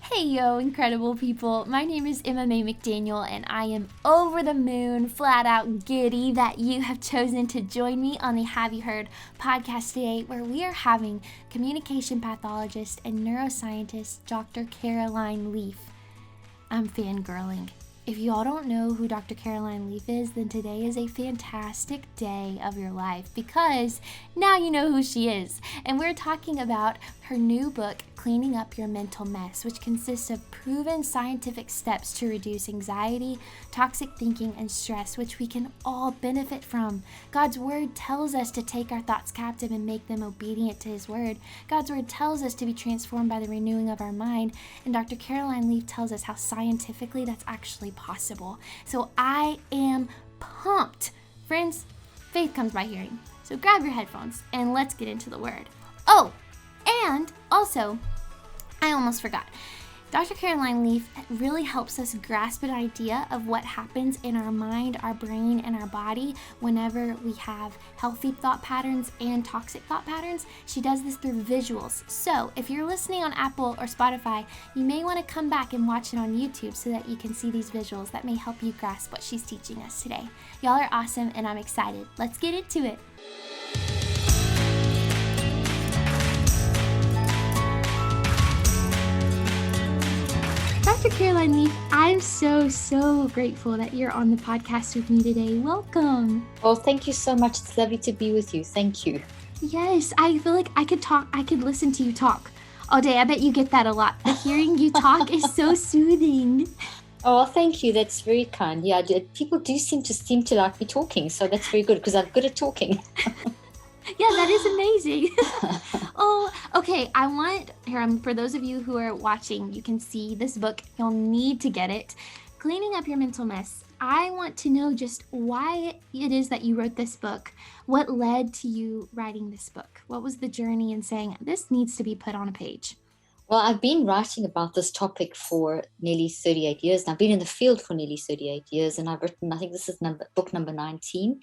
Hey yo, incredible people. My name is Emma Mae McDaniel, and I am over the moon, flat out giddy that you have chosen to join me on the Have You Heard podcast today, where we are having communication pathologist and neuroscientist Dr. Caroline Leaf. I'm fangirling. If you all don't know who Dr. Caroline Leaf is, then today is a fantastic day of your life because now you know who she is. And we're talking about her new book, Cleaning Up Your Mental Mess, which consists of proven scientific steps to reduce anxiety, toxic thinking, and stress, which we can all benefit from. God's word tells us to take our thoughts captive and make them obedient to his word. God's word tells us to be transformed by the renewing of our mind. And Dr. Caroline Leaf tells us how scientifically that's actually possible. So I am pumped. Friends, faith comes by hearing. So grab your headphones and let's get into the word. Oh, and also, I almost forgot. Dr. Caroline Leaf really helps us grasp an idea of what happens in our mind, our brain, and our body whenever we have healthy thought patterns and toxic thought patterns. She does this through visuals. So if you're listening on Apple or Spotify, you may want to come back and watch it on YouTube so that you can see these visuals that may help you grasp what she's teaching us today. Y'all are awesome and I'm excited. Let's get into it. Dr. Caroline Leaf, I'm so grateful that you're on the podcast with me today. Welcome. Well, thank you so much. It's lovely to be with you. Thank you. Yes, I feel like I could listen to you talk all day. I bet you get that a lot. The hearing you talk is so soothing. Oh, well, thank you. That's very kind. Yeah, people do seem to like me talking, so that's very good because I'm good at talking. Yeah, that is amazing. Oh, okay. For those of you who are watching, you can see this book. You'll need to get it. Cleaning Up Your Mental Mess. I want to know just why it is that you wrote this book. What led to you writing this book? What was the journey in saying this needs to be put on a page? Well, I've been writing about this topic for nearly 38 years. And I've been in the field for nearly 38 years, and I've written, I think this is book number 19.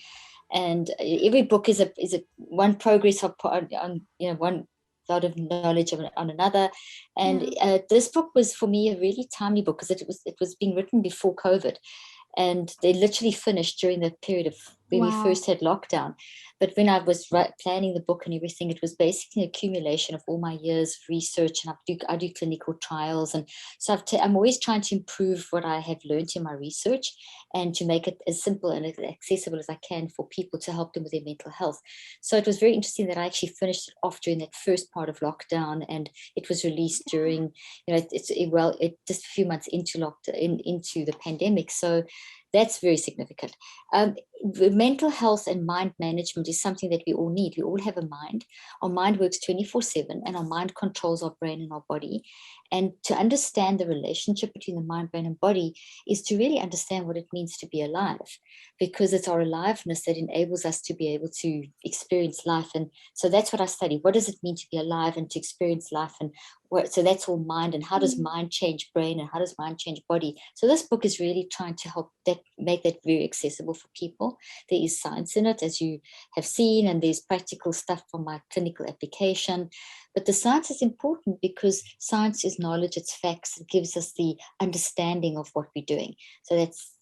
And every book is a one progress on one lot of knowledge on another. And this book was for me a really timely book because it was being written before COVID, and they literally finished during the period of when we first had lockdown. But when I was planning the book and everything, it was basically an accumulation of all my years of research, and I do clinical trials, and so I'm always trying to improve what I have learned in my research and to make it as simple and as accessible as I can for people to help them with their mental health. So it was very interesting that I actually finished it off during that first part of lockdown, and it was released during, it's just a few months into into the pandemic. So that's very significant. Mental health and mind management is something that we all need. We all have a mind. Our mind works 24/7, and our mind controls our brain and our body. And to understand the relationship between the mind, brain, and body is to really understand what it means to be alive, because it's our aliveness that enables us to be able to experience life. And so that's what I study. What does it mean to be alive and to experience life? And so that's all mind. And how does mind change brain, and how does mind change body? So this book is really trying to help make that very accessible for people. There is science in it, as you have seen, and there's practical stuff from my clinical application. But the science is important because science is knowledge, it's facts, it gives us the understanding of what we're doing. So that's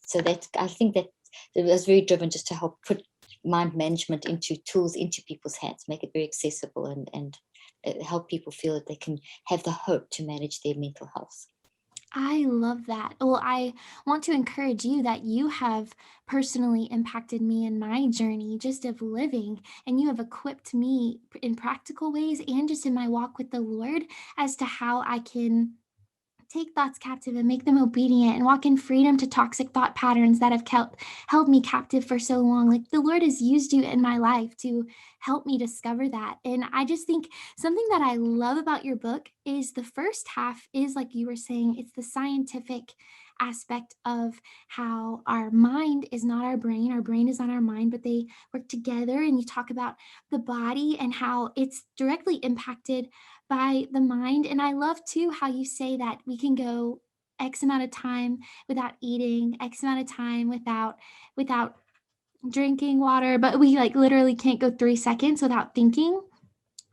I think that it was very driven just to help put mind management into tools into people's hands, make it very accessible, and help people feel that they can have the hope to manage their mental health. I love that. Well, I want to encourage you that you have personally impacted me in my journey just of living, and you have equipped me in practical ways and just in my walk with the Lord as to how I can take thoughts captive and make them obedient and walk in freedom to toxic thought patterns that have held me captive for so long. Like the Lord has used you in my life to help me discover that. And I just think something that I love about your book is the first half is, like you were saying, it's the scientific aspect of how our mind is not our brain is not our mind, but they work together. And you talk about the body and how it's directly impacted by the mind. And I love too how you say that we can go X amount of time without eating, X amount of time without drinking water, but we like literally can't go 3 seconds without thinking.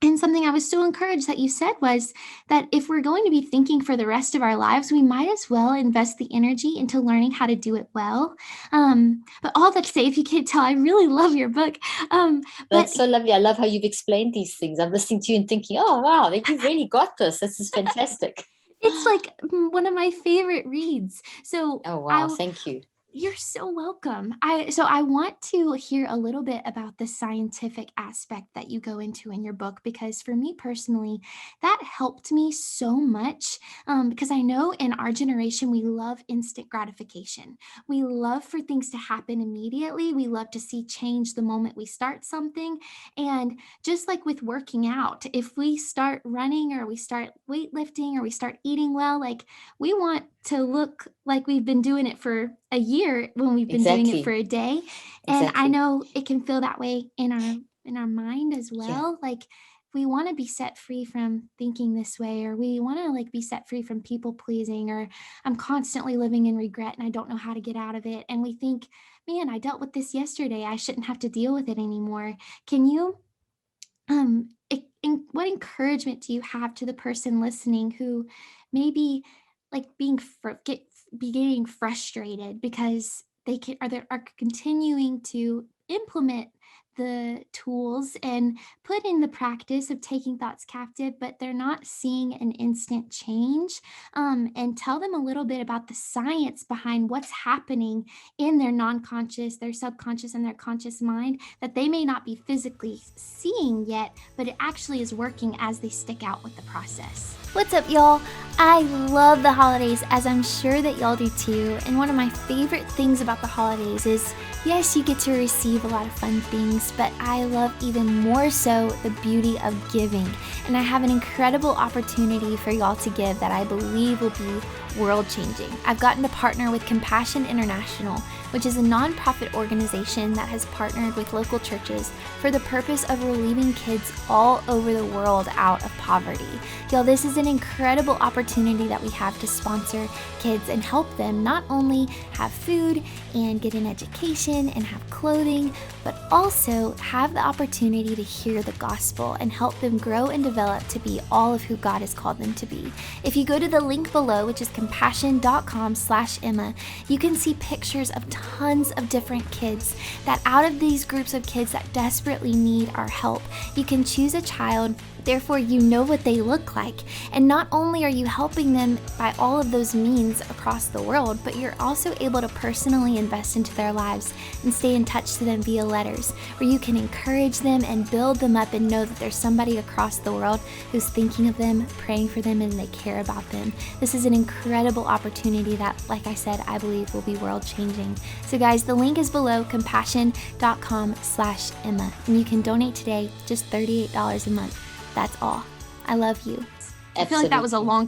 And something I was so encouraged that you said was that if we're going to be thinking for the rest of our lives, we might as well invest the energy into learning how to do it well. But all that to say, if you can't tell, I really love your book. But That's so lovely. I love how you've explained these things. I'm listening to you and thinking, oh, wow, you've really got this. This is fantastic. it's like one of my favorite reads. So Oh, wow. Thank you. You're so welcome. I want to hear a little bit about the scientific aspect that you go into in your book, because for me personally, that helped me so much. Because I know in our generation, we love instant gratification. We love for things to happen immediately. We love to see change the moment we start something. And just like with working out, if we start running or we start weightlifting or we start eating well, like we want to look like we've been doing it for a year when we've been doing it for a day. And I Exactly. know it can feel that way in our mind as Yeah. well. Like we want to be set free from thinking this way, or we want to like be set free from people pleasing, or I'm constantly living in regret and I don't know how to get out of it. And we think, man, I dealt with this yesterday, I shouldn't have to deal with it anymore. Can you what encouragement do you have to the person listening who maybe like being frustrated because they are continuing to implement the tools and put in the practice of taking thoughts captive, but they're not seeing an instant change? And tell them a little bit about the science behind what's happening in their non-conscious, their subconscious, and their conscious mind that they may not be physically seeing yet, but it actually is working as they stick out with the process. What's up, y'all? I love the holidays, as I'm sure that y'all do too. And one of my favorite things about the holidays is, yes, you get to receive a lot of fun things, but I love even more so the beauty of giving. And I have an incredible opportunity for y'all to give that I believe will be world-changing. I've gotten to partner with Compassion International, which is a nonprofit organization that has partnered with local churches for the purpose of relieving kids all over the world out of poverty. Y'all, this is an incredible opportunity that we have to sponsor kids and help them not only have food and get an education and have clothing, but also have the opportunity to hear the gospel and help them grow and develop to be all of who God has called them to be. If you go to the link below, which is compassion.com/Emma, you can see pictures of tons of different kids that out of these groups of kids that desperately need our help, you can choose a child. Therefore, you know what they look like. And not only are you helping them by all of those means across the world, but you're also able to personally invest into their lives and stay in touch to them via letters, where you can encourage them and build them up and know that there's somebody across the world who's thinking of them, praying for them, and they care about them. This is an incredible opportunity that, like I said, I believe will be world changing. So guys, the link is below, compassion.com/Emma, and you can donate today, just $38 a month. That's all. I love you. Absolutely. I feel like that was a long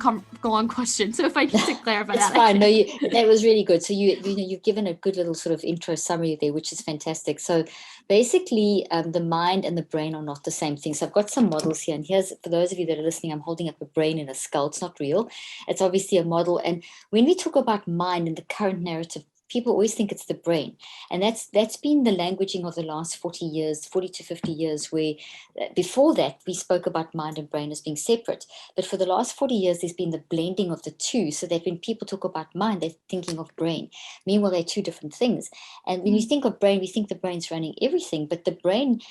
question, so if I need to clarify it's that. Fine. No, that was really good. So you've given a good little sort of intro summary there, which is fantastic. So basically, the mind and the brain are not the same thing. So I've got some models here, and here's, for those of you that are listening, I'm holding up a brain and a skull. It's not real. It's obviously a model. And when we talk about mind in the current narrative, people always think it's the brain. And that's been the languaging of the last 40 to 50 years, where before that, we spoke about mind and brain as being separate. But for the last 40 years, there's been the blending of the two, so that when people talk about mind, they're thinking of brain. Meanwhile, they're two different things. And when you think of brain, we think the brain's running everything, but the brain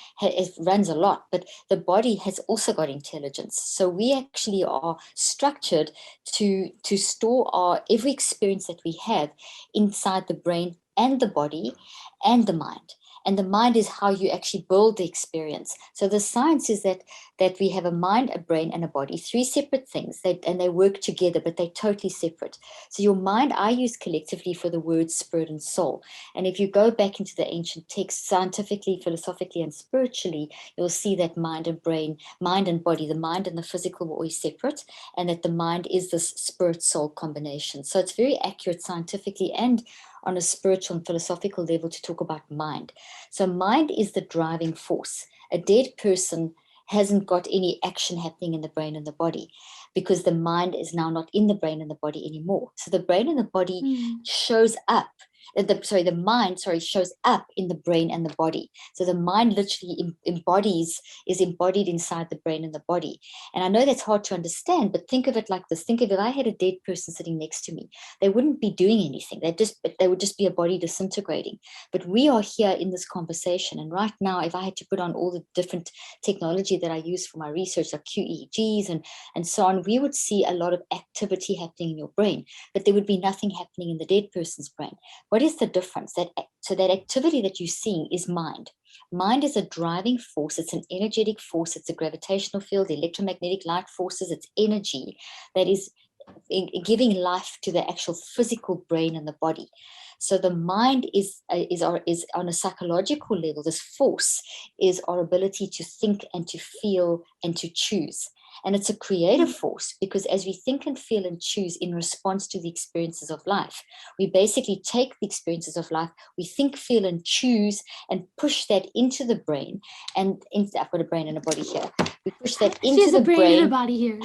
runs a lot, but the body has also got intelligence. So we actually are structured to store our every experience that we have inside the brain and the body and the mind. And the mind is how you actually build the experience. So the science is that we have a mind, a brain, and a body, three separate things, and they work together, but they're totally separate. So your mind, I use collectively for the words spirit and soul. And if you go back into the ancient texts, scientifically, philosophically, and spiritually, you'll see that mind and brain, mind and body, the mind and the physical were always separate, and that the mind is this spirit-soul combination. So it's very accurate scientifically and on a spiritual and philosophical level to talk about mind. So mind is the driving force. A dead person hasn't got any action happening in the brain and the body, because the mind is now not in the brain and the body anymore. So the brain and the body shows up the mind, shows up in the brain and the body. So the mind literally is embodied inside the brain and the body. And I know that's hard to understand, but think of it like this. Think of if I had a dead person sitting next to me, they wouldn't be doing anything. They would just be a body disintegrating. But we are here in this conversation. And right now, if I had to put on all the different technology that I use for my research, like QEEGs and so on, we would see a lot of activity happening in your brain, but there would be nothing happening in the dead person's brain. What is the difference? That activity that you're seeing is mind. Mind is a driving force. It's an energetic force. It's a gravitational field, the electromagnetic light forces. It's energy that is giving life to the actual physical brain and the body. So the mind is on a psychological level. This force is our ability to think and to feel and to choose. And it's a creative force, because as we think and feel and choose in response to the experiences of life, we basically take the experiences of life, we think, feel, and choose, and push that into the brain. And I've got a brain and a body here. We push that into the brain. Brain and a body here.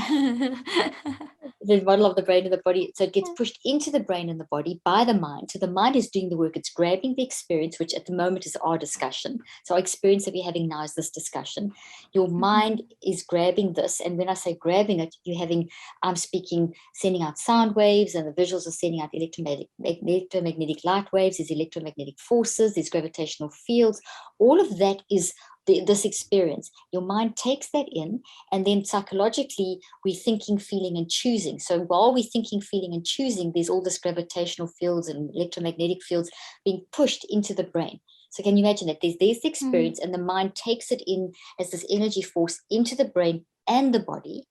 The model of the brain and the body. So it gets pushed into the brain and the body by the mind. So the mind is doing the work. It's grabbing the experience, which at the moment is our discussion. So our experience that we're having now is this discussion. Your mind is grabbing this. And when I say grabbing it, I'm speaking, sending out sound waves, and the visuals are sending out electromagnetic light waves. There's electromagnetic forces, there's gravitational fields. All of that is this experience. Your mind takes that in, and then psychologically we're thinking, feeling, and choosing. So while we're thinking, feeling, and choosing, there's all this gravitational fields and electromagnetic fields being pushed into the brain. So can you imagine that there's this experience, and the mind takes it in as this energy force into the brain and the body.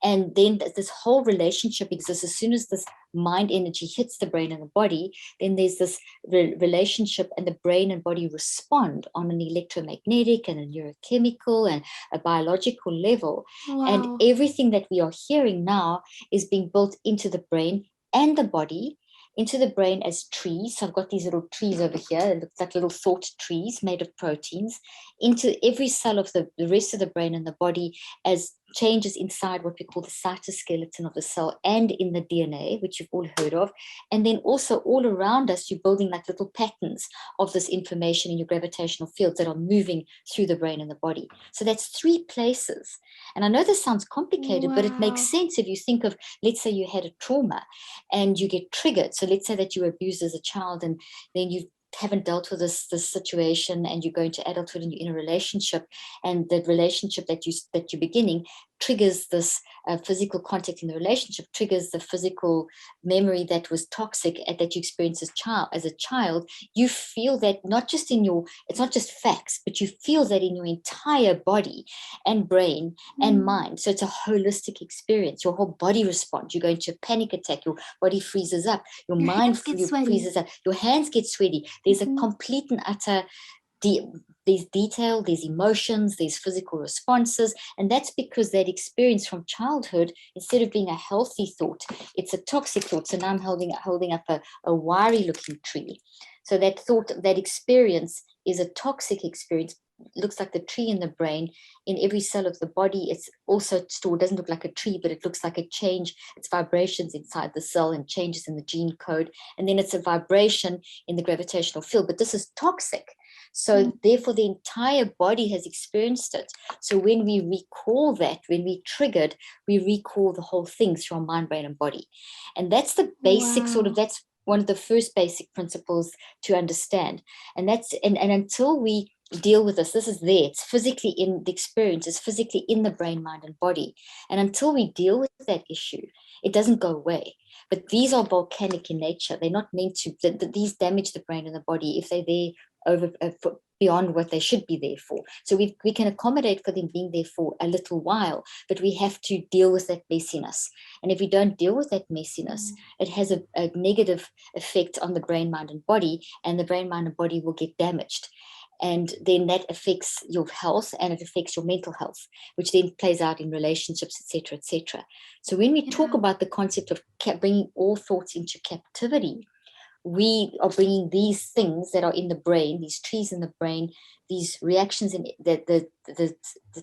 And then this whole relationship exists. As soon as this mind energy hits the brain and the body, then there's this relationship, and the brain and body respond on an electromagnetic and a neurochemical and a biological level. Wow. And everything that we are hearing now is being built into the brain and the body, into the brain as trees. So I've got these little trees over here. It looks like little thought trees made of proteins, into every cell of the rest of the brain and the body as changes inside what we call the cytoskeleton of the cell, and in the DNA, which you've all heard of. And then also all around us, you're building like little patterns of this information in your gravitational fields that are moving through the brain and the body. So that's 3 places. And I know this sounds complicated, but it makes sense if you think of, let's say you had a trauma and you get triggered. So let's say that you were abused as a child, and then you haven't dealt with this situation, and you go into adulthood and you're in a relationship, and the relationship that you're beginning triggers this physical contact in the relationship, triggers the physical memory that was toxic that you experienced as a child. You feel that not just it's not just facts, but you feel that in your entire body and brain and mind. So it's a holistic experience. Your whole body responds. You go into a panic attack, your body freezes up, your mind freezes up, your hands get sweaty. There's a complete and utter there's detail, there's emotions, there's physical responses. And that's because that experience from childhood, instead of being a healthy thought, it's a toxic thought. So now I'm holding up a wiry looking tree. So that thought, that experience is a toxic experience. It looks like the tree in the brain. In every cell of the body, it's also stored. Doesn't look like a tree, but it looks like a change. It's vibrations inside the cell and changes in the gene code. And then it's a vibration in the gravitational field. But this is toxic. So therefore, the entire body has experienced it. So when we recall that, when we triggered, we recall the whole thing through our mind, brain, and body. And that's the basic that's one of the first basic principles to understand. And and until we deal with this is there. It's physically in the experience. It's physically in the brain, mind, and body. And until we deal with that issue, it doesn't go away. But these are volcanic in nature. They're not meant to. These damage the brain and the body if they're there beyond what they should be there for. So we can accommodate for them being there for a little while, but we have to deal with that messiness. And if we don't deal with that messiness, it has a negative effect on the brain, mind, and body, and the brain, mind, and body will get damaged. And then that affects your health, and it affects your mental health, which then plays out in relationships, etc., etc. So when we talk about the concept of bringing all thoughts into captivity, we are bringing these things that are in the brain, these trees in the brain, these reactions in the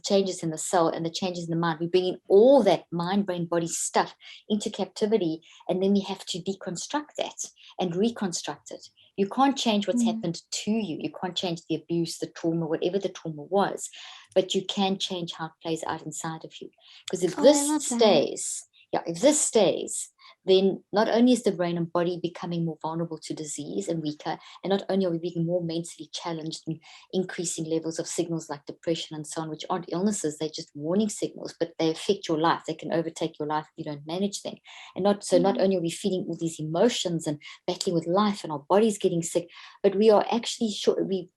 changes in the cell and the changes in the mind. We're bringing all that mind, brain, body stuff into captivity, and then we have to deconstruct that and reconstruct it. You can't change what's happened to you. You can't change the abuse, the trauma, whatever the trauma was, but you can change how it plays out inside of you. Because if this stays, then not only is the brain and body becoming more vulnerable to disease and weaker, and not only are we being more mentally challenged and increasing levels of signals like depression and so on, which aren't illnesses, they're just warning signals, but they affect your life. They can overtake your life if you don't manage them. And not only are we feeling all these emotions and battling with life and our body's getting sick, but we are actually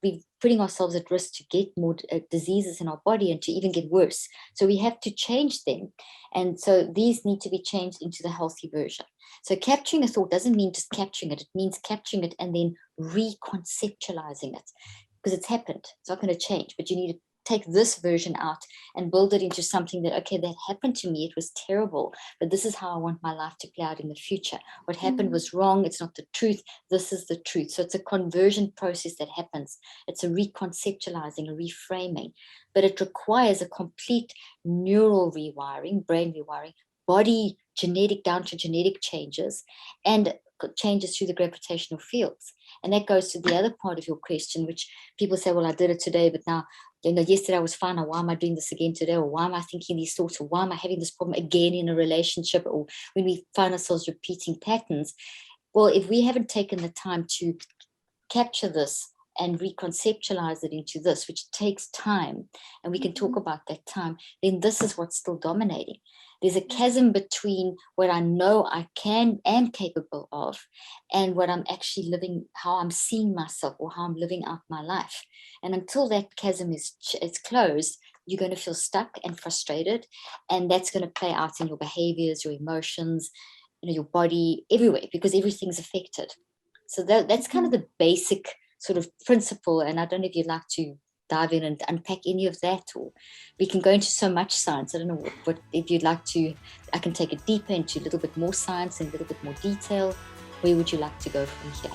we're putting ourselves at risk to get more diseases in our body and to even get worse. So we have to change them. And so these need to be changed into the healthy version. So capturing a thought doesn't mean just capturing it. It means capturing it and then reconceptualizing it, because it's happened. It's not going to change, but you need to take this version out and build it into something that, okay, that happened to me. It was terrible, but this is how I want my life to play out in the future. What happened was wrong. It's not the truth. This is the truth. So it's a conversion process that happens. It's a reconceptualizing, a reframing, but it requires a complete neural rewiring, brain rewiring, body genetic down to genetic changes, and changes through the gravitational fields. And that goes to the other part of your question, which people say, well, I did it today, but now, yesterday I was fine. Now, why am I doing this again today? Or why am I thinking these thoughts? Or why am I having this problem again in a relationship? Or when we find ourselves repeating patterns. Well, if we haven't taken the time to capture this and reconceptualize it into this, which takes time, and we can talk about that time, then this is what's still dominating. There's a chasm between what I know I am capable of and what I'm actually living, how I'm seeing myself or how I'm living out my life. And until that chasm is closed, you're going to feel stuck and frustrated, and that's going to play out in your behaviors, your emotions, your body, everywhere, because everything's affected. So that's kind of the basic sort of principle. And I don't know if you'd like to dive in and unpack any of that, or we can go into so much science. I don't know what if you'd like to, I can take it deeper into a little bit more science and a little bit more detail. Where would you like to go from here?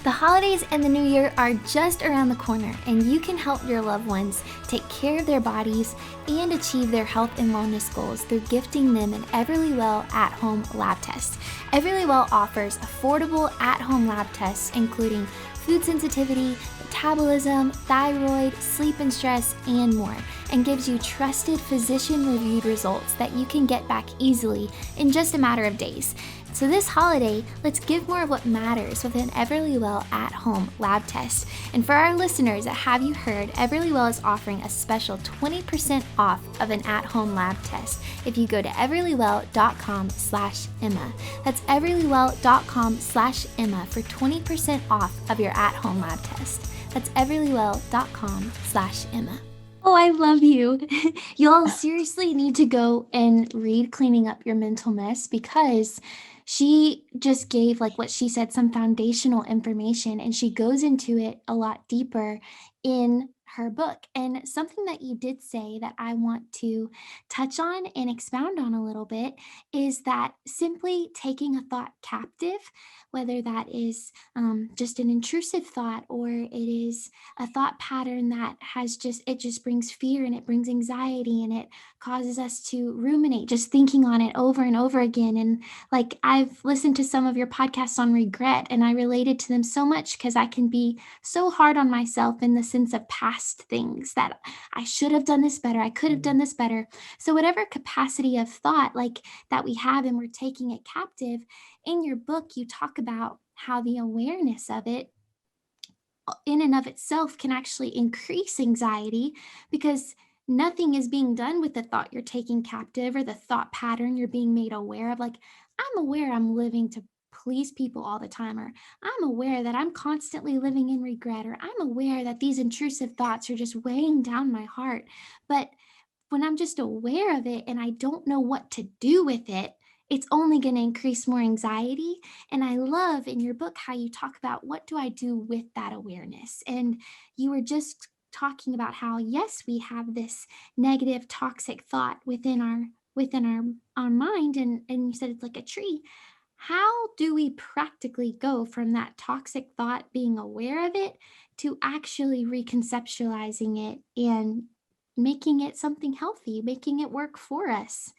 The holidays and the new year are just around the corner, and you can help your loved ones take care of their bodies and achieve their health and wellness goals through gifting them an Everlywell at-home lab test. Everlywell offers affordable at-home lab tests including food sensitivity, metabolism, thyroid, sleep and stress, and more, and gives you trusted physician-reviewed results that you can get back easily in just a matter of days. So this holiday, let's give more of what matters with an Everlywell at-home lab test. And for our listeners at Have You Heard, Everlywell is offering a special 20% off of an at-home lab test if you go to everlywell.com/Emma. That's everlywell.com/Emma for 20% off of your at-home lab test. That's everlywell.com/Emma. Oh, I love you. Y'all seriously need to go and read Cleaning Up Your Mental Mess, because she just gave, like what she said, some foundational information, and she goes into it a lot deeper in her book. And something that you did say that I want to touch on and expound on a little bit is that simply taking a thought captive, whether that is just an intrusive thought or it is a thought pattern that just brings fear and it brings anxiety and it causes us to ruminate, just thinking on it over and over again. And like, I've listened to some of your podcasts on regret, and I related to them so much because I can be so hard on myself in the sense of past things that I should have done this better. I could have done this better. So whatever capacity of thought like that we have and we're taking it captive, in your book, you talk about how the awareness of it in and of itself can actually increase anxiety, because nothing is being done with the thought you're taking captive or the thought pattern you're being made aware of. Like, I'm aware I'm living to please people all the time, or I'm aware that I'm constantly living in regret, or I'm aware that these intrusive thoughts are just weighing down my heart. But when I'm just aware of it and I don't know what to do with it, it's only going to increase more anxiety. And I love in your book how you talk about, what do I do with that awareness? And you were just talking about how, yes, we have this negative toxic thought within our mind, and you said it's like a tree. How do we practically go from that toxic thought, being aware of it, to actually reconceptualizing it and making it something healthy, making it work for us?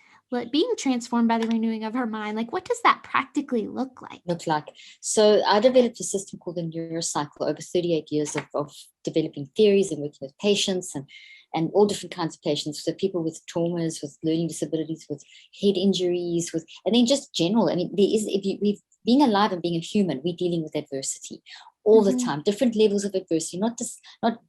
Being transformed by the renewing of our mind. Like, what does that practically look like? So I developed a system called the Neurocycle over 38 years of developing theories and working with patients and all different kinds of patients. So people with traumas, with learning disabilities, with head injuries, and then just general. I mean, we've being alive and being a human, we're dealing with adversity all the time, different levels of adversity, not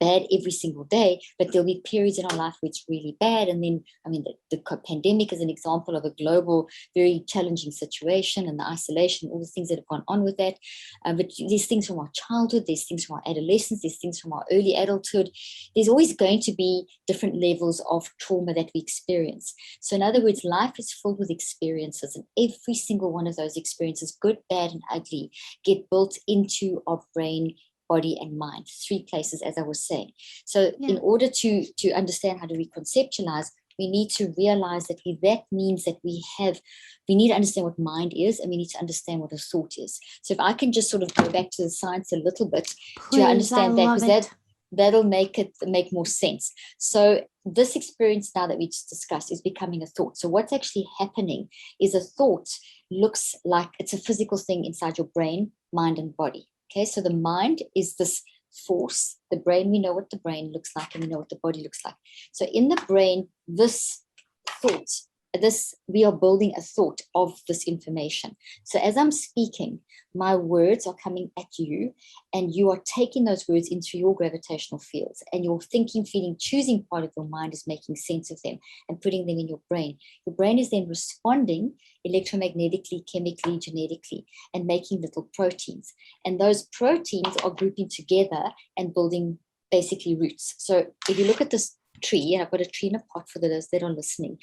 bad every single day, but there'll be periods in our life where it's really bad. And then, I mean, the pandemic is an example of a global, very challenging situation, and the isolation, all the things that have gone on with that. But there's things from our childhood, there's things from our adolescence, there's things from our early adulthood. There's always going to be different levels of trauma that we experience. So in other words, life is filled with experiences, and every single one of those experiences, good, bad, and ugly, get built into our brain, body, and mind. 3 places, as I was saying. So in order to understand how to reconceptualize, we need to realize that means that we need to understand what mind is, and we need to understand what a thought is. So if I can just sort of go back to the science a little bit, to understand that, because that'll make more sense. So this experience now that we just discussed is becoming a thought. So what's actually happening is a thought looks like it's a physical thing inside your brain, mind, and body. Okay, so the mind is this force. The brain, we know what the brain looks like, and we know what the body looks like. So in the brain, we are building a thought of this information. So as I'm speaking, my words are coming at you, and you are taking those words into your gravitational fields, and your thinking, feeling, choosing part of your mind is making sense of them and putting them in your brain. Your brain is then responding electromagnetically, chemically, genetically, and making little proteins. And those proteins are grouping together and building basically roots. So if you look at this tree, and I've got a tree in a pot for those that are listening.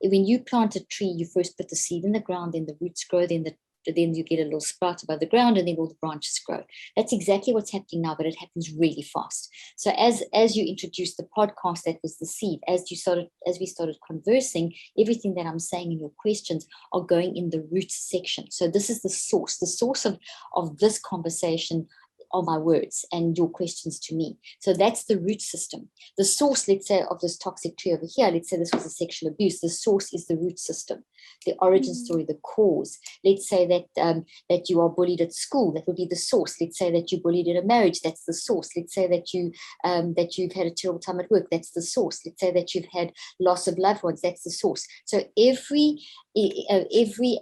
When you plant a tree, you first put the seed in the ground, then the roots grow, then you get a little sprout above the ground, and then all the branches grow. That's exactly what's happening now, but it happens really fast. So as you introduced the podcast, that was the seed. As we started conversing, everything that I'm saying in your questions are going in the root section. So this is the source of this conversation are my words and your questions to me. So that's the root system. The source, let's say, of this toxic tree over here, let's say this was a sexual abuse, the source is the root system, the origin story, the cause. Let's say that you are bullied at school, that would be the source. Let's say that you bullied in a marriage, that's the source. Let's say that you've had a terrible time at work, that's the source. Let's say that you've had loss of loved ones, that's the source. So every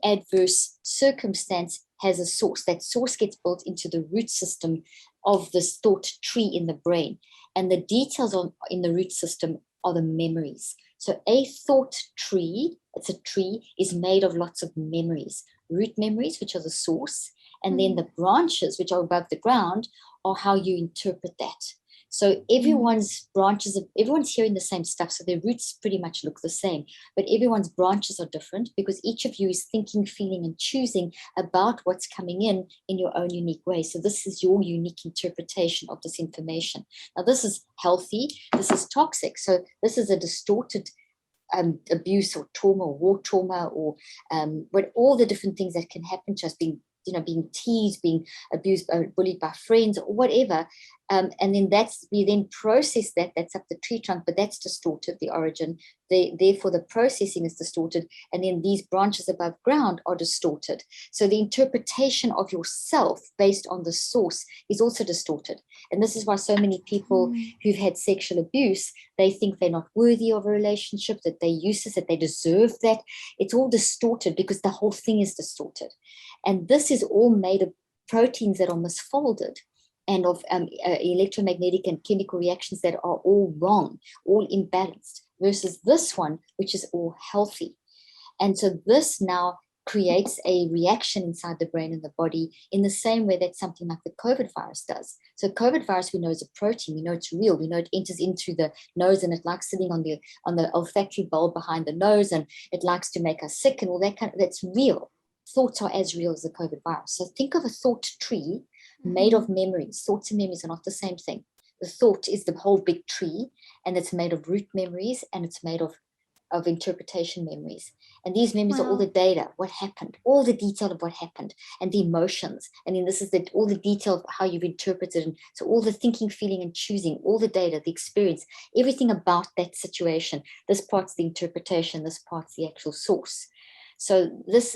adverse circumstance has a source. That source gets built into the root system of this thought tree in the brain. And the details in the root system are the memories. So a thought tree, it's a tree, is made of lots of memories. Root memories, which are the source, and then the branches, which are above the ground, are how you interpret that. So everyone's hearing the same stuff. So their roots pretty much look the same, but everyone's branches are different because each of you is thinking, feeling, and choosing about what's coming in your own unique way. So this is your unique interpretation of this information. Now, this is healthy. This is toxic. So this is a distorted abuse or trauma or war trauma or what all the different things that can happen to us, being teased, being abused, bullied by friends, or whatever. And then we then process that's up the tree trunk, but that's distorted, the origin. Therefore, the processing is distorted. And then these branches above ground are distorted. So the interpretation of yourself based on the source is also distorted. And this is why so many people who've had sexual abuse, they think they're not worthy of a relationship, that they're useless, that they deserve that. It's all distorted because the whole thing is distorted. And this is all made of proteins that are misfolded and of electromagnetic and chemical reactions that are all wrong, all imbalanced, versus this one, which is all healthy. And so this now creates a reaction inside the brain and the body in the same way that something like the COVID virus does. So COVID virus, we know is a protein, we know it's real, we know it enters into the nose and it likes sitting on the olfactory bulb behind the nose, and it likes to make us sick and all that that's real. Thoughts are as real as the COVID virus. So think of a thought tree made of memories. Thoughts and memories are not the same thing. The thought is the whole big tree, and it's made of root memories, and it's made of of interpretation memories. And these memories are all Wow. the data, what happened, all the detail of what happened, and the emotions. And then this is all the detail of how you've interpreted. And so all the thinking, feeling, and choosing, all the data, the experience, everything about that situation. This part's the interpretation, this part's the actual source. So this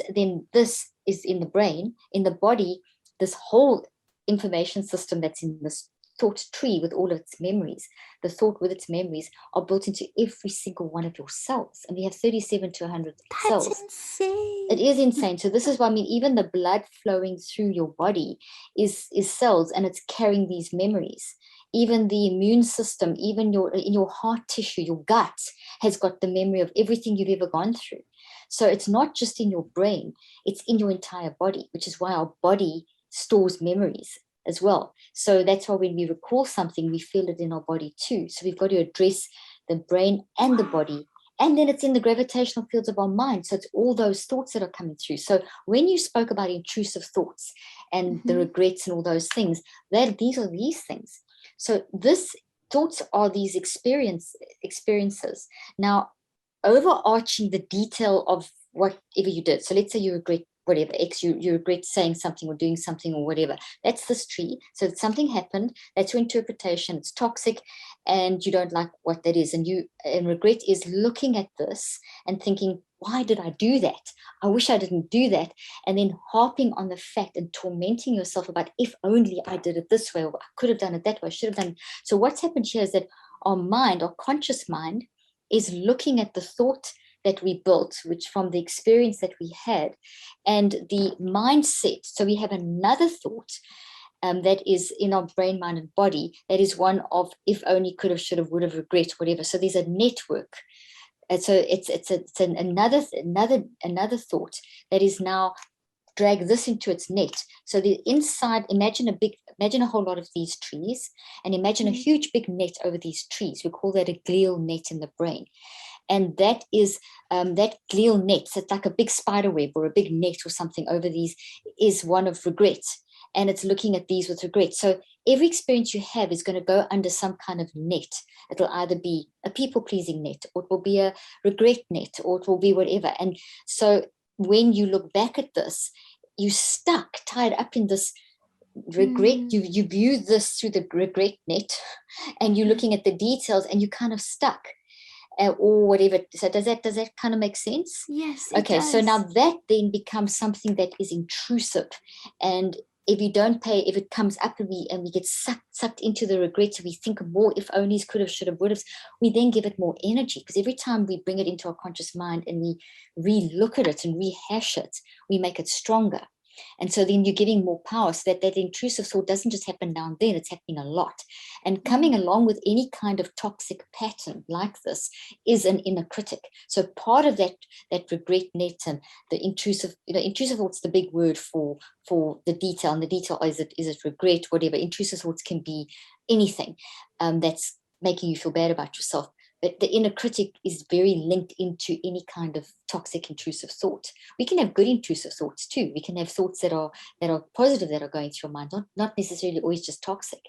is in the brain. In the body, this whole information system that's in this thought tree with all of its memories, the thought with its memories are built into every single one of your cells. And we have 37 to 100 cells. That's insane. It is insane. So this is why, I mean, even the blood flowing through your body is cells, and it's carrying these memories. Even the immune system, even in your heart tissue, your gut has got the memory of everything you've ever gone through. So it's not just in your brain, it's in your entire body, which is why our body stores memories as well. So that's why when we recall something, we feel it in our body too. So we've got to address the brain and the body. And then it's in the gravitational fields of our mind. So it's all those thoughts that are coming through. So when you spoke about intrusive thoughts and the regrets and all those things, these are these things. So thoughts are these experiences. Now, overarching the detail of whatever you did. So let's say you regret whatever X, you regret saying something or doing something or whatever. That's this tree. So something happened. That's your interpretation. It's toxic, and you don't like what that is. And regret is looking at this and thinking, why did I do that? I wish I didn't do that. And then harping on the fact and tormenting yourself about, if only I did it this way, or I could have done it that way, I should have done it. So what's happened here is that our mind, our conscious mind, is looking at the thought that we built, which from the experience that we had, and the mindset. So we have another thought that is in our brain, mind, and body. That is one of if only, could have, should have, would have, regret, whatever. So there's a network. And so it's another thought that is now drag this into its net. So the inside, imagine a whole lot of these trees, and imagine a huge big net over these trees. We call that a glial net in the brain. And that is that glial net. So it's like a big spider web or a big net or something over these, is one of regret. And it's looking at these with regret. So every experience you have is going to go under some kind of net. It'll either be a people-pleasing net, or it will be a regret net, or it will be whatever. And so when you look back at this, you're stuck, tied up in this regret. You view this through the regret net, and you're looking at the details, and you're kind of stuck. Or whatever. So does that kind of make sense? Yes. Okay. So now that then becomes something that is intrusive, and if you don't pay, if it comes up and we get sucked into the regrets, we think more if onlys, could have, should have, would have, we then give it more energy, because every time we bring it into our conscious mind and we re-look at it and rehash it, we make it stronger. And so then you're giving more power, so that intrusive thought doesn't just happen now and then, it's happening a lot. And coming along with any kind of toxic pattern like this is an inner critic. So part of that regret net and the intrusive thought's the big word for the detail. And the detail, is it regret, whatever. Intrusive thoughts can be anything that's making you feel bad about yourself. But the inner critic is very linked into any kind of toxic intrusive thought. We can have good intrusive thoughts too. We can have thoughts that are positive, that are going through your mind, not necessarily always just toxic.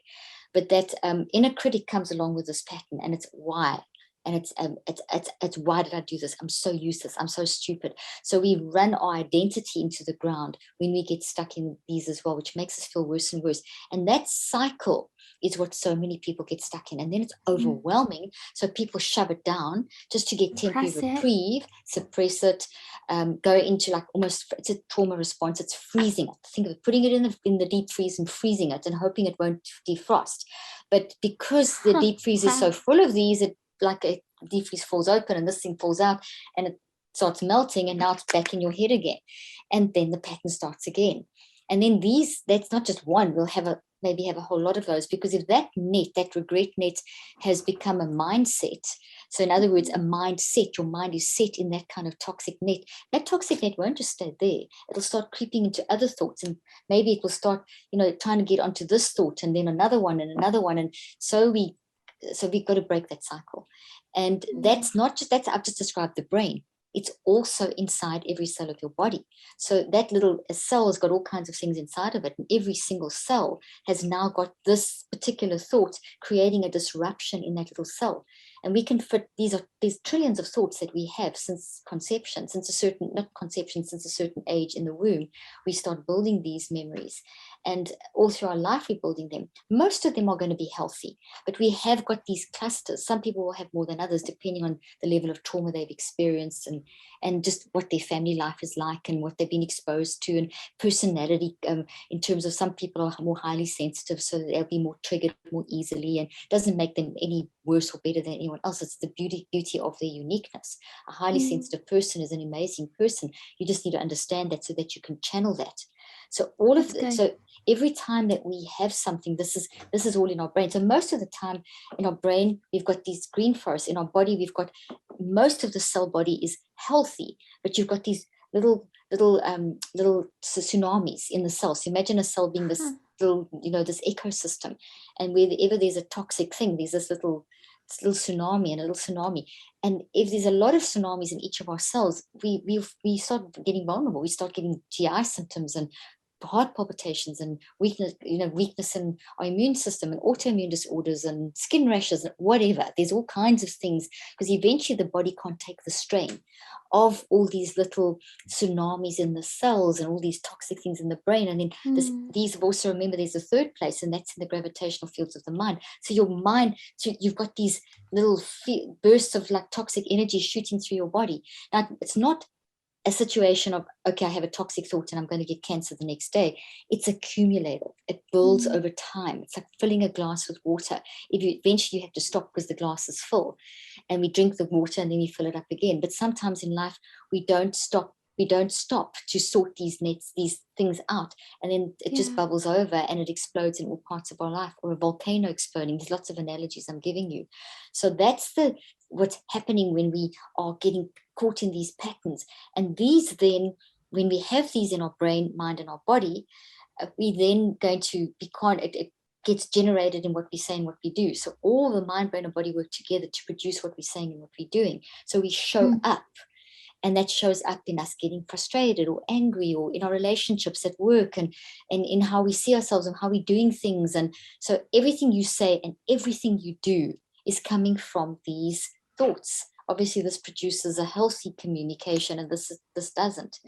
But that inner critic comes along with this pattern, and it's why. And it's why did I do this? I'm so useless. I'm so stupid. So we run our identity into the ground when we get stuck in these as well, which makes us feel worse and worse. And that cycle is what so many people get stuck in. And then it's overwhelming. So people shove it down just to get temporary reprieve, suppress it, go into like almost, it's a trauma response. It's freezing it. Think of it, putting it in the deep freeze and freezing it and hoping it won't defrost. But because the deep freeze is so full of these, it like a deep freeze falls open and this thing falls out and it starts melting, and now it's back in your head again. And then the pattern starts again. And then that's not just one, we'll maybe have a whole lot of those, because if that regret net has become a mindset, so in other words, a mindset, your mind is set in that kind of toxic net, that toxic net won't just stay there. It'll start creeping into other thoughts, and maybe it will start, trying to get onto this thought and then another one and another one. And so we've got to break that cycle. And that's not just, I've just described the brain. It's also inside every cell of your body. So that little cell has got all kinds of things inside of it. And every single cell has now got this particular thought creating a disruption in that little cell. And we can fit these trillions of thoughts that we have since conception, since a certain age in the womb. We start building these memories. And all through our life, we're building them. Most of them are going to be healthy, but we have got these clusters. Some people will have more than others, depending on the level of trauma they've experienced and just what their family life is like and what they've been exposed to, and personality, in terms of some people are more highly sensitive, so they'll be more triggered more easily, and doesn't make them any worse or better than anyone else. It's the beauty of their uniqueness. A highly sensitive person is an amazing person. You just need to understand that so that you can channel that. So all of this, so every time that we have something, this is all in our brain. So most of the time in our brain, we've got these green forests. In our body, we've got most of the cell body is healthy, but you've got these little tsunamis in the cell. So imagine a cell being this little, this ecosystem, and wherever there's a toxic thing, there's this little tsunami and a little tsunami. And if there's a lot of tsunamis in each of our cells, we start getting vulnerable. We start getting GI symptoms and heart palpitations and weakness in our immune system and autoimmune disorders and skin rashes and whatever. There's all kinds of things, because eventually the body can't take the strain of all these little tsunamis in the cells and all these toxic things in the brain. And then these also, remember, there's a third place, and that's in the gravitational fields of the mind. So your mind, so you've got these little bursts of like toxic energy shooting through your body. Now, it's not a situation of, okay, I have a toxic thought and I'm going to get cancer the next day. It's accumulated. It builds over time. It's like filling a glass with water. Eventually you have to stop because the glass is full, and we drink the water and then we fill it up again. But sometimes in life we don't stop to sort these things out, and then it just bubbles over and it explodes in all parts of our life, or a volcano exploding. There's lots of analogies I'm giving you. So that's what's happening when we are getting caught in these patterns. And these then, when we have these in our brain, mind, and our body, we then going to be it gets generated in what we say and what we do. So all the mind, brain, and body work together to produce what we're saying and what we're doing. So we show up. And that shows up in us getting frustrated or angry, or in our relationships at work, and in how we see ourselves and how we're doing things. And so everything you say and everything you do is coming from these thoughts. Obviously, this produces a healthy communication, and this doesn't.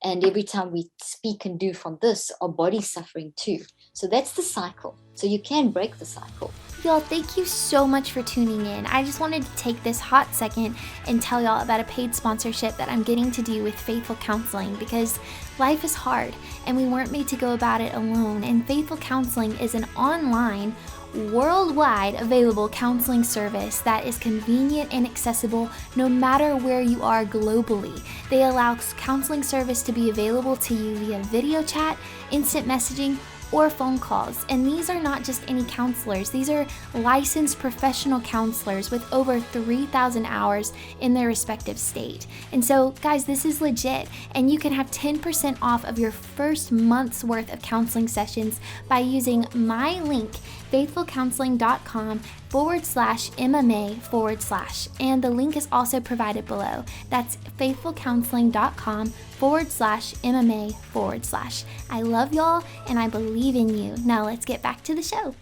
And every time we speak and do from this, our body's suffering too. So that's the cycle. So you can break the cycle. Y'all, thank you so much for tuning in. I just wanted to take this hot second and tell y'all about a paid sponsorship that I'm getting to do with Faithful Counseling, because life is hard and we weren't made to go about it alone. And Faithful Counseling is an online, worldwide available counseling service that is convenient and accessible no matter where you are globally. They allow counseling service to be available to you via video chat, instant messaging, or phone calls. And these are not just any counselors. These are licensed professional counselors with over 3,000 hours in their respective state. And so, guys, this is legit. And you can have 10% off of your first month's worth of counseling sessions by using my link, faithfulcounseling.com/MMA/. And the link is also provided below. That's faithfulcounseling.com/MMA/. I love y'all and I believe in you. Now let's get back to the show.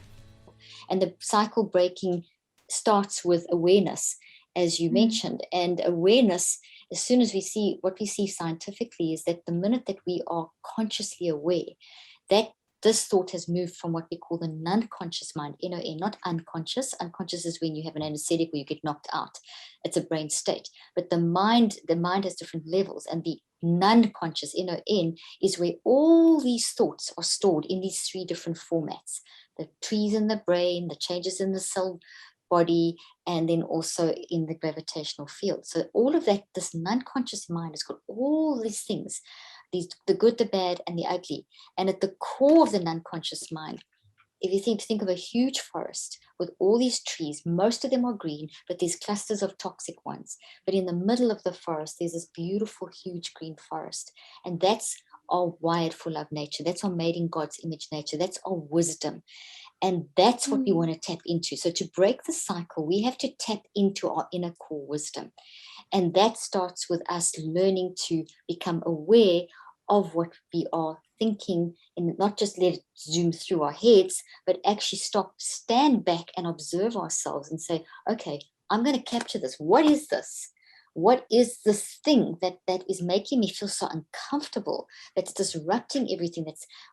And the cycle breaking starts with awareness, as you mentioned. And awareness, as soon as we see what we see scientifically, is that the minute that we are consciously aware, that this thought has moved from what we call the non-conscious mind, NON, not unconscious. Unconscious is when you have an anesthetic or you get knocked out. It's a brain state. But the mind has different levels, and the non-conscious, NON, is where all these thoughts are stored in these three different formats: the trees in the brain, the changes in the cell body, and then also in the gravitational field. So all of that, this non-conscious mind has got all these things, the good, the bad, and the ugly. And at the core of the non-conscious mind, if you think of a huge forest with all these trees, most of them are green, but there's clusters of toxic ones. But in the middle of the forest, there's this beautiful, huge green forest. And that's our wired for love nature. That's our made in God's image nature. That's our wisdom. And that's what we want to tap into. So to break the cycle, we have to tap into our inner core wisdom. And that starts with us learning to become aware of what we are thinking, and not just let it zoom through our heads, but actually stand back and observe ourselves and say, okay, I'm going to capture this. What is this? What is this thing that is making me feel so uncomfortable, that's disrupting everything?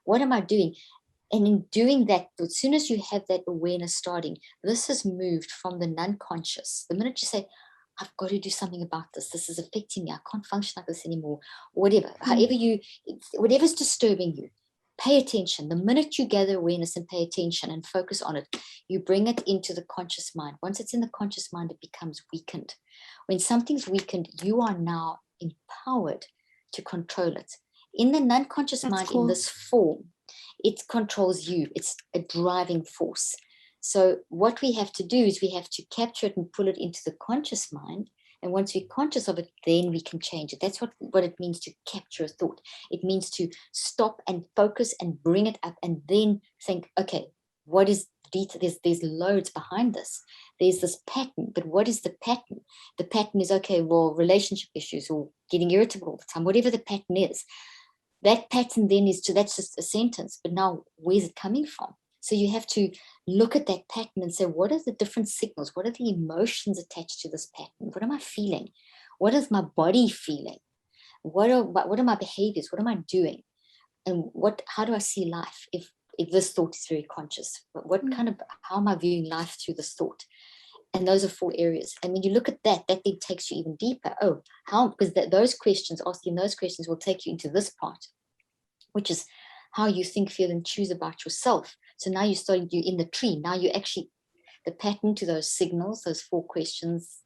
What am I doing? And in doing that, as soon as you have that awareness starting, this has moved from the non-conscious. The minute you say, I've got to do something about this, this is affecting me, I can't function like this anymore, whatever, whatever's disturbing you, pay attention. The minute you gather awareness and pay attention and focus on it, you bring it into the conscious mind. Once it's in the conscious mind, it becomes weakened. When something's weakened, you are now empowered to control it. In the non-conscious mind, cool. In this form, it controls you. It's a driving force. So what we have to do is we have to capture it and pull it into the conscious mind. And once we're conscious of it, then we can change it. That's what it means to capture a thought. It means to stop and focus and bring it up and then think, okay, what is there's loads behind this. There's this pattern, but what is the pattern? The pattern is, okay, well, relationship issues or getting irritable all the time, whatever the pattern is. That pattern then that's just a sentence, but now where's it coming from? So you have to look at that pattern and say, what are the different signals? What are the emotions attached to this pattern? What am I feeling? What is my body feeling? What are my behaviors? What am I doing? And how do I see life if this thought is very conscious? How am I viewing life through this thought? And those are 4 areas. And when you look at that then takes you even deeper. Oh, how? Because asking those questions will take you into this part, which is how you think, feel, and choose about yourself. So now you're in the tree. Now you actually, the pattern to those signals, those 4 questions,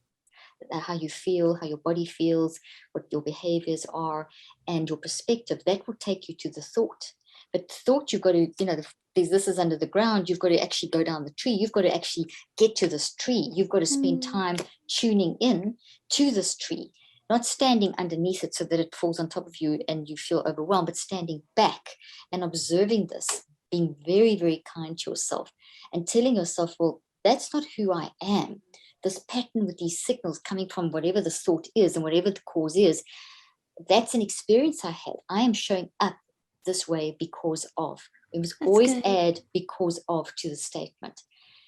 how you feel, how your body feels, what your behaviors are, and your perspective, that will take you to the thought. But thought, you've got to, this is under the ground, you've got to actually go down the tree, you've got to actually get to this tree, you've got to spend time tuning in to this tree, not standing underneath it so that it falls on top of you and you feel overwhelmed, but standing back and observing this, being very, very kind to yourself and telling yourself, well, that's not who I am. This pattern with these signals coming from whatever the thought is and whatever the cause is, that's an experience I had. I am showing up this way because of. We must always add because of to the statement.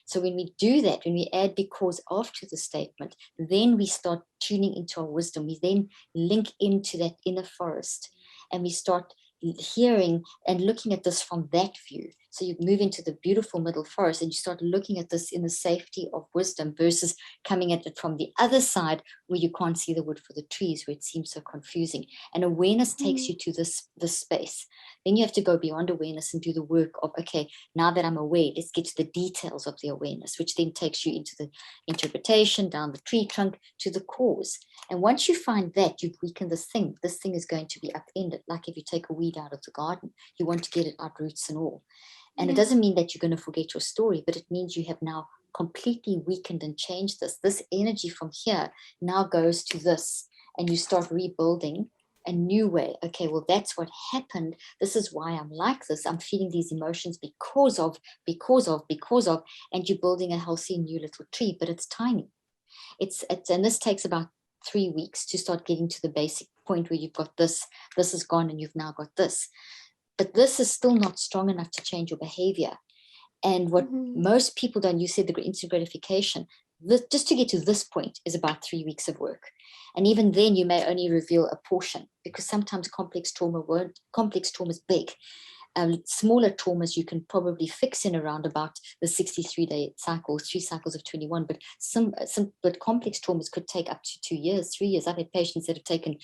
So when we do that, when we add because of to the statement, then we start tuning into our wisdom. We then link into that inner forest and we start hearing and looking at this from that view. So you move into the beautiful middle forest and you start looking at this in the safety of wisdom versus coming at it from the other side where you can't see the wood for the trees, where it seems so confusing. And awareness takes you to this space. Then you have to go beyond awareness and do the work of, okay, now that I'm aware, let's get to the details of the awareness, which then takes you into the interpretation, down the tree trunk to the cause. And once you find that, you've weakened this thing. This thing is going to be upended. Like if you take a weed out of the garden, you want to get it out, roots and all. And it doesn't mean that you're going to forget your story, but it means you have now completely weakened and changed this. This energy from here now goes to this, and you start rebuilding a new way. Okay, well, that's what happened. This is why I'm like this. I'm feeling these emotions because of, and you're building a healthy new little tree, but it's tiny. And this takes about 3 weeks to start getting to the basic point where you've got this is gone, and you've now got this. But this is still not strong enough to change your behavior. And what most people don't, you said the instant gratification, just to get to this point is about 3 weeks of work. And even then you may only reveal a portion, because sometimes complex trauma is big. Smaller traumas you can probably fix in around about the 63-day cycle, 3 cycles of 21, but complex traumas could take up to 2 years, 3 years. I've had patients that have taken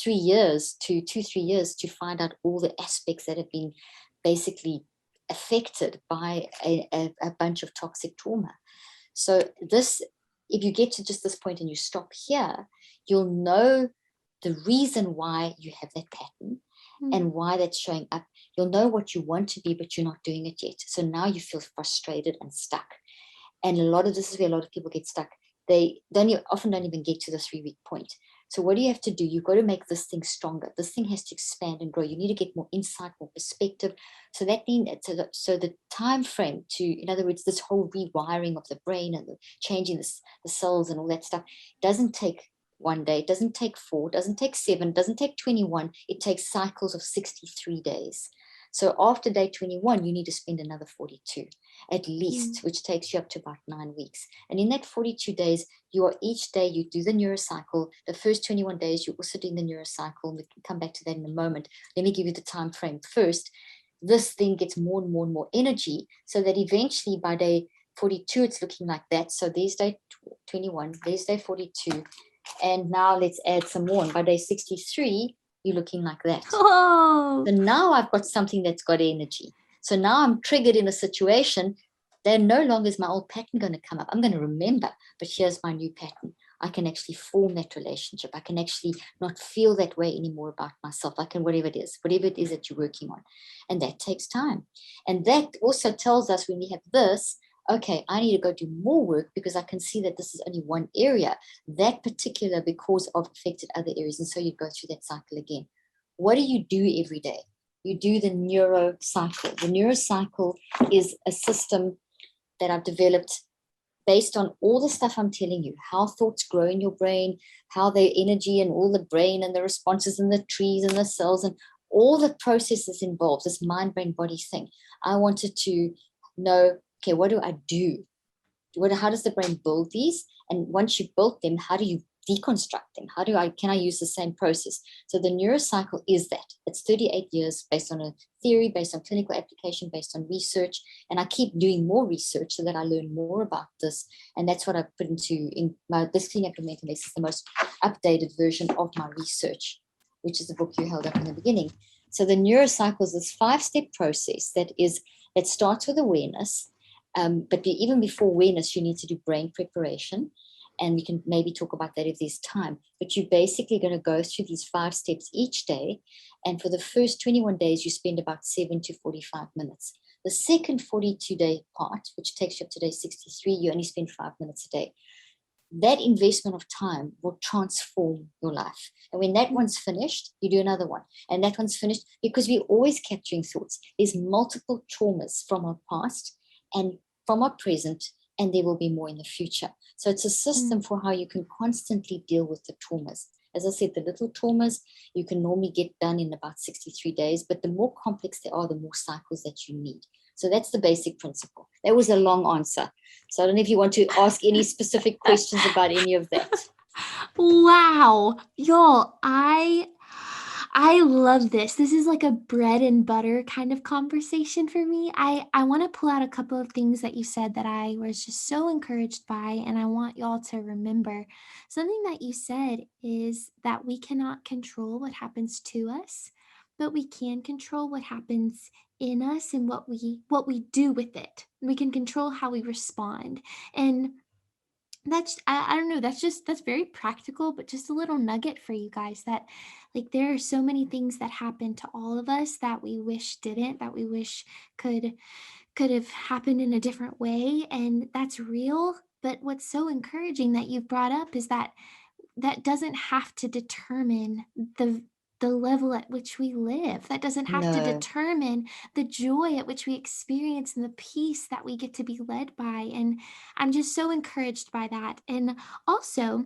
3 years to 2-3 years to find out all the aspects that have been basically affected by a bunch of toxic trauma. So if you get to just this point and you stop here, you'll know the reason why you have that pattern and why that's showing up. You'll know what you want to be, but you're not doing it yet. So now you feel frustrated and stuck. And this is where a lot of people get stuck. They often don't even get to the 3-week point. So what do you have to do? You've got to make this thing stronger. This thing has to expand and grow. You need to get more insight, more perspective. So that means, so the time frame in other words, this whole rewiring of the brain and changing the cells and all that stuff doesn't take 1 day, it doesn't take 4, it doesn't take 7, it doesn't take 21. It takes cycles of 63 days. So after day 21, you need to spend another 42 at least, which takes you up to about 9 weeks. And in that 42 days, you are each day, you do the neurocycle. The first 21 days, you're also doing the neurocycle. We can come back to that in a moment. Let me give you the time frame first. This thing gets more and more and more energy, so that eventually by day 42, it's looking like that. So there's day 21, there's day 42. And now let's add some more. And by day 63, you're looking like that. Oh. So now I've got something that's got energy. So now I'm triggered in a situation. Then no longer is my old pattern going to come up. I'm going to remember, but here's my new pattern. I can actually form that relationship. I can actually not feel that way anymore about myself. I can, whatever it is that you're working on. And that takes time. And that also tells us when we have this, okay, I need to go do more work because I can see that this is only one area, that particular, because of affected other areas. And so you go through that cycle again. What do you do every day? You do the neurocycle. The neurocycle is a system that I've developed based on all the stuff I'm telling you, how thoughts grow in your brain, how their energy and all the brain and the responses and the trees and the cells and all the processes involved, this mind, brain, body thing. I wanted to know, okay, what do I do? How does the brain build these? And once you built them, how do you deconstruct them? Can I use the same process? So the neurocycle is that. It's 38 years based on a theory, based on clinical application, based on research. And I keep doing more research so that I learn more about this. And that's what I put in my, this Clean Up Mental Base is the most updated version of my research, which is the book you held up in the beginning. So the neurocycle is this 5-step process that starts with awareness. But even before awareness, you need to do brain preparation. And we can maybe talk about that if there's time. But you're basically going to go through these 5 steps each day. And for the first 21 days, you spend about 7 to 45 minutes. The second 42-day part, which takes you up to day 63, you only spend 5 minutes a day. That investment of time will transform your life. And when that one's finished, you do another one. And that one's finished, because we're always capturing thoughts. There's multiple traumas from our past and from our present, and there will be more in the future. So it's a system for how you can constantly deal with the traumas. As I said, the little traumas you can normally get done in about 63 days, but the more complex they are, the more cycles that you need. So that's the basic principle. That was a long answer. So I don't know if you want to ask any specific questions about any of that. Wow. Y'all, I love this. This is like a bread and butter kind of conversation for me. I want to pull out a couple of things that you said that I was just so encouraged by, and I want y'all to remember. Something that you said is that we cannot control what happens to us, but we can control what happens in us and what we do with it. We can control how we respond. And I don't know, that's very practical, but just a little nugget for you guys that like there are so many things that happen to all of us that we wish didn't, that we wish could have happened in a different way, and that's real. But what's so encouraging that you've brought up is that that doesn't have to determine the level at which we live. That doesn't have to No. determine the joy at which we experience and the peace that we get to be led by. And I'm just so encouraged by that. And also,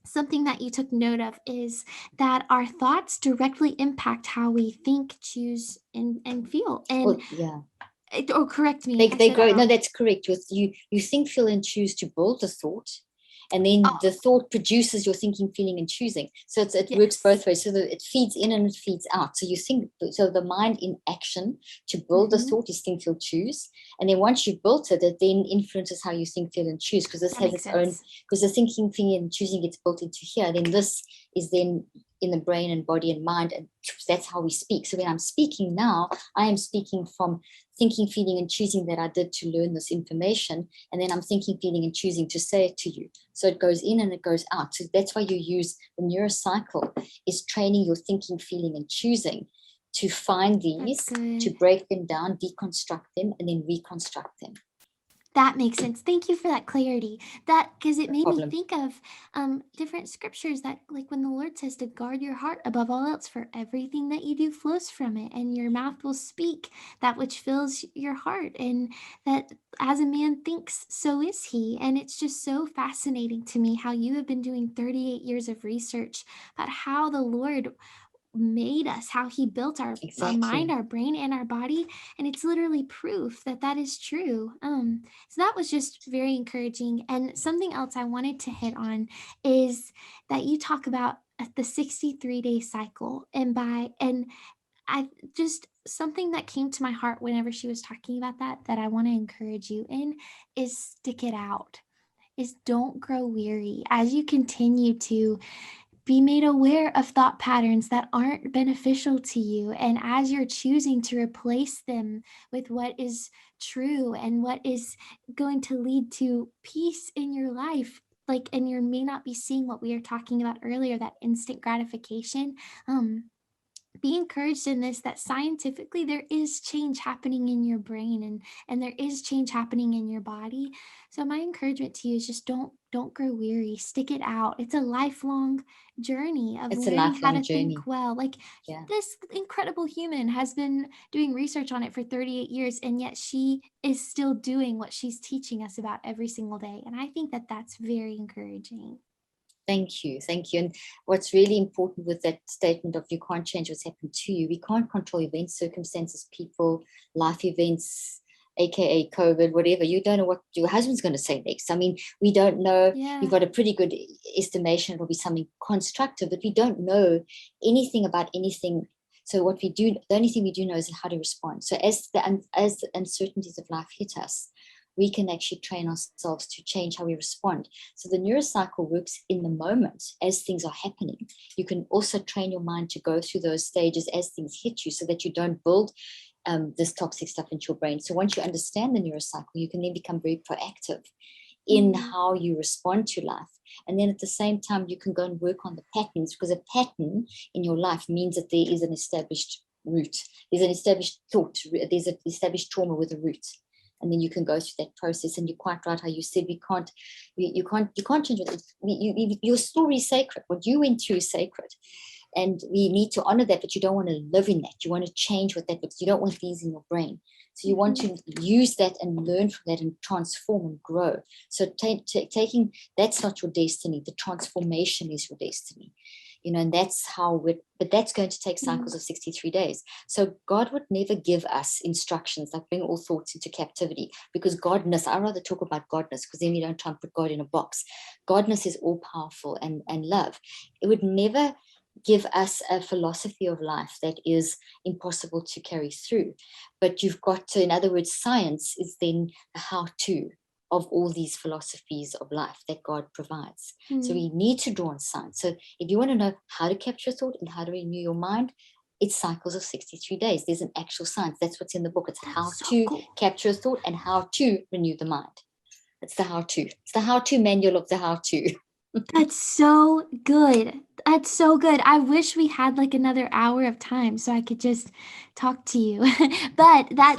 something that you took note of is that our thoughts directly impact how we think, choose, and feel. And Well, yeah. or correct me if I They said that grow. No, wrong. that's correct. You think, feel, and choose to build the thought, and then the Oh, thought produces your thinking, feeling, and choosing. So it works yes. both ways. So that it feeds in and it feeds out. So you think. So the mind in action to build the Hmm. thought is think, feel, choose, and then once you've built it, it then influences how you think, feel, and choose, because this That has makes its own. sense. Because the thinking, feeling, and choosing gets built into here. Then this is then in the brain and body and mind, and that's how we speak. So when I'm speaking now, I am speaking from thinking, feeling, and choosing that I did to learn this information. And then I'm thinking, feeling, and choosing to say it to you. So it goes in and it goes out. So that's why you use the neurocycle, is training your thinking, feeling, and choosing to find That's these, to good. break them down, deconstruct them, and then reconstruct them. That makes sense. Thank you for that clarity. That because it No made me problem. think of different scriptures that, like when the Lord says to guard your heart above all else, for everything that you do flows from it, and your mouth will speak that which fills your heart, and that as a man thinks, so is he. And it's just so fascinating to me how you have been doing 38 years of research about how the Lord made us, how he built our mind, our brain, and our body. And it's literally proof that that is true. So that was just very encouraging. And something else I wanted to hit on is that you talk about the 63-day cycle. And I just, something that came to my heart whenever she was talking about that I want to encourage you in is stick it out, is don't grow weary as you continue to be made aware of thought patterns that aren't beneficial to you. And as you're choosing to replace them with what is true and what is going to lead to peace in your life, like, and you may not be seeing what we were talking about earlier, that instant gratification. Be encouraged in this, that scientifically there is change happening in your brain, and there is change happening in your body. So my encouragement to you is just don't grow weary, stick it out. It's a lifelong journey of learning how to think well. Like, this incredible human has been doing research on it for 38 years, and yet she is still doing what she's teaching us about every single day. And I think that that's very encouraging. Thank you. And what's really important with that statement of you can't change what's happened to you, we can't control events, circumstances, people, life events, aka COVID, whatever. You don't know what your husband's going to say next. I mean, we don't know. We've got a pretty good estimation it will be something constructive, but we don't know anything about anything. So what we do, the only thing we do know is how to respond. So as the uncertainties of life hit us, we can actually train ourselves to change how we respond. So the neurocycle works in the moment as things are happening. You can also train your mind to go through those stages as things hit you, so that you don't build this toxic stuff into your brain. So once you understand the neurocycle, you can then become very proactive in how you respond to life. And then at the same time, you can go and work on the patterns, because a pattern in your life means that there is an established root. There's an established thought. There's an established trauma with a root. And then you can go through that process. And you're quite right how you said you can't change it. Your story is sacred. What you went through is sacred. And we need to honor that, but you don't want to live in that. You want to change what that looks. You don't want these in your brain. So you want to use that and learn from that and transform and grow. So taking, that's not your destiny. The transformation is your destiny. And that's but that's going to take cycles of 63 days. So God would never give us instructions like bring all thoughts into captivity, because Godness, I rather talk about Godness, because then we don't try and put God in a box. Godness is all powerful and love. It would never give us a philosophy of life that is impossible to carry through. But you've got to, in other words, science is then a how-to of all these philosophies of life that God provides. So we need to draw on science. So if you want to know how to capture thought and how to renew your mind, it's cycles of 63 days. There's an actual science. That's what's in the book. It's how to capture thought and how to renew the mind. It's the how-to. It's the how-to manual of the how-to. That's so good. That's so good. I wish we had like another hour of time so I could just talk to you. But that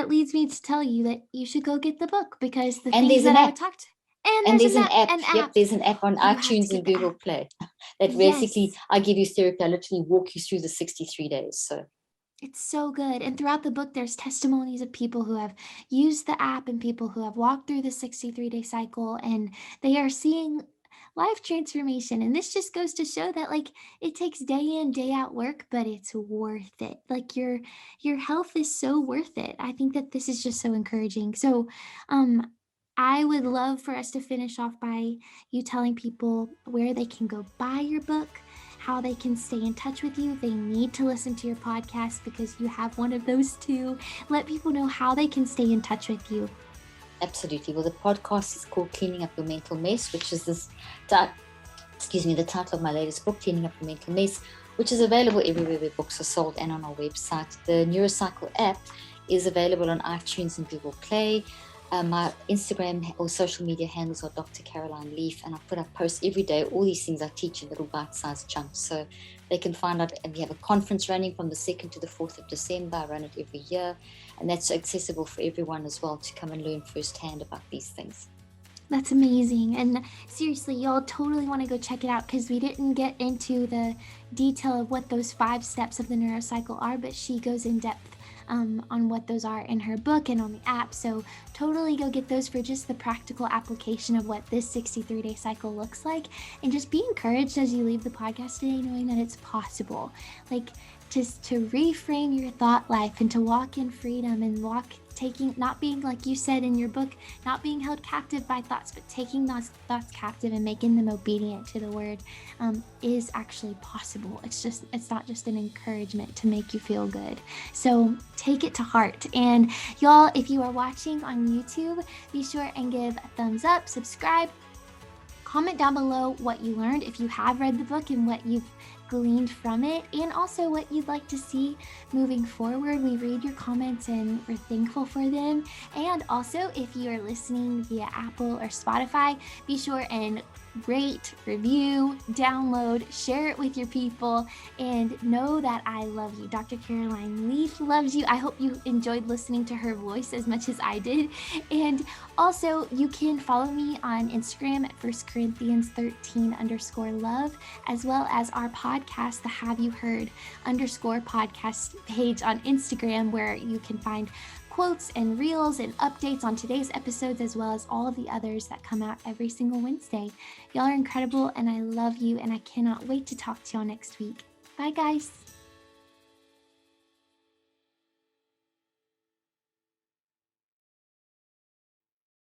leads me to tell you that you should go get the book, because the things that I would talk to. And there's an app. Yep, there's an app on iTunes and Google Play that basically I give you therapy. I literally walk you through the 63 days. So it's so good. And throughout the book, there's testimonies of people who have used the app and people who have walked through the 63-day cycle, and they are seeing life transformation. And this just goes to show that, like, it takes day in, day out work, but it's worth it. Like, your health is so worth it. I think that this is just so encouraging. So, I would love for us to finish off by you telling people where they can go buy your book, how they can stay in touch with you. They need to listen to your podcast because you have one of those too. Let people know how they can stay in touch with you. Absolutely. Well, the podcast is called Cleaning Up Your Mental Mess, which is the title of my latest book, Cleaning Up Your Mental Mess, which is available everywhere where books are sold and on our website. The Neurocycle app is available on iTunes and Google Play. My Instagram or social media handles are Dr. Caroline Leaf, and I put up posts every day. All these things I teach in little bite-sized chunks, so they can find out. And we have a conference running from the 2nd to the 4th of December. I run it every year, and that's accessible for everyone as well to come and learn firsthand about these things. That's amazing. And seriously, y'all totally want to go check it out, because we didn't get into the detail of what those 5 steps of the Neurocycle are, but she goes in depth on what those are in her book and on the app. So totally go get those for just the practical application of what this 63-day cycle looks like. And just be encouraged as you leave the podcast today, knowing that it's possible. Like, just to reframe your thought life and to walk in freedom and not being, like you said in your book, not being held captive by thoughts, but taking those thoughts captive and making them obedient to the word is actually possible. It's not just an encouragement to make you feel good. So take it to heart. And y'all, if you are watching on YouTube, be sure and give a thumbs up, subscribe, comment down below what you learned if you have read the book and what you've gleaned from it, and also what you'd like to see moving forward. We read your comments and we're thankful for them. And also, if you are listening via Apple or Spotify, be sure and rate, review, download, share it with your people, and know that I love you. Dr. Caroline Leaf loves you. I hope you enjoyed listening to her voice as much as I did. And also, you can follow me on Instagram at 1 Corinthians 13_love, as well as our podcast, the Have You Heard _podcast page on Instagram, where you can find quotes and reels and updates on today's episodes, as well as all of the others that come out every single Wednesday. Y'all are incredible, and I love you, and I cannot wait to talk to y'all next week. Bye, guys.